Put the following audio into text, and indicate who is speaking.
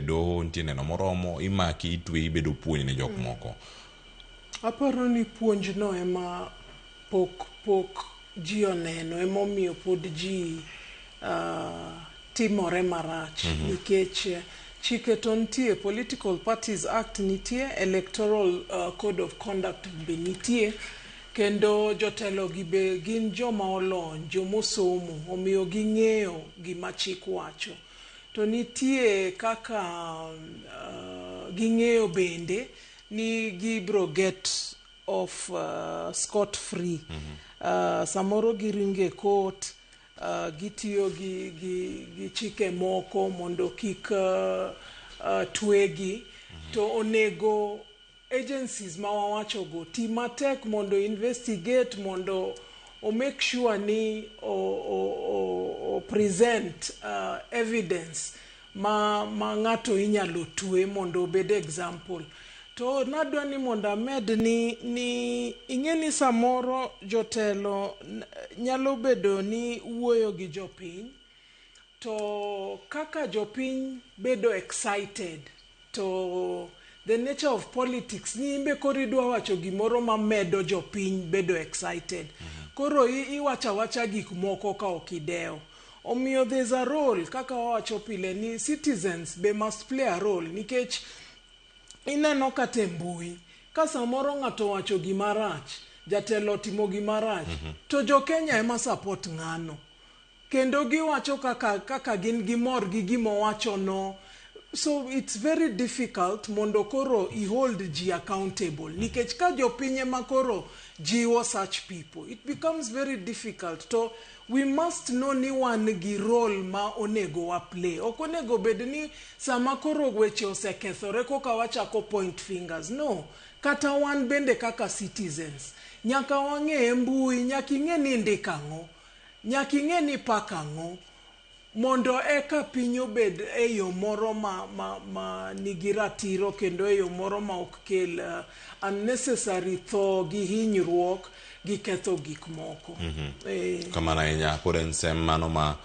Speaker 1: doho nitie neno moromo imaki itwe ibedo puonj ne jok moko.
Speaker 2: Aparo ni puonj no ema pok ji oneno, ema omiyo pod ji timore marach nikech chike to nitie, Political Parties Act nitie, Electoral Code of Conduct be nitie, kendo jotelo gi be gin joma olony, jomosomo, omiyo ging'eyo gima chik wacho. To nitie kaka ging'eyo bende ni gibro get off scot free. Samoro giringe court, gitiyo gi chike moko mondo kik twegi, to onego agencies ma wawacho go ti matek mondo investigate, mondo o make sure ni o present evidence ma ng'ato inyalo twe mondo obed example. To nadwa ni mondo amed ni ing'eni samoro jotelo nyalo bedo ni wuoyo gi jopiny, to kaka jopiny bedo excited, to the nature of politics ni imbe koro idwa wacho gimoro ma medo jopiny bedo excited. Koro iwacha wacha gik moko ka okideo. Omiyo there's a role, kaka wawacho pile, ni citizens be must play a role, nikech ineno kate mbui ka samoro ng'ato wacho gimarach, jatelo timo gimarach, to jo Kenya ema support ng'ano, kendo giwacho kaka gin gimor gi gimo wacho no. So it's very difficult mondo koro hold ji accountable, nikech ka jopiny ema koro jiwo such people, it becomes very difficult. To we must know ni wan gi role ma onego wa play. Ok onego bed ni sama koro weche osekethore koka wachako point fingers. No, kata wan bende kaka citizens nyaka wang'e mbui, nyaka ing'e ni ndika ng'o, nyaka ing'e ni paka ng'o, mondo eka piny obed e yo moro ma nigi ratiro, kendo e yo moro ma ok kel unnecessary tho gi hinyruok gi ketho gik moko.
Speaker 1: Kamana inya pod en sem mano ma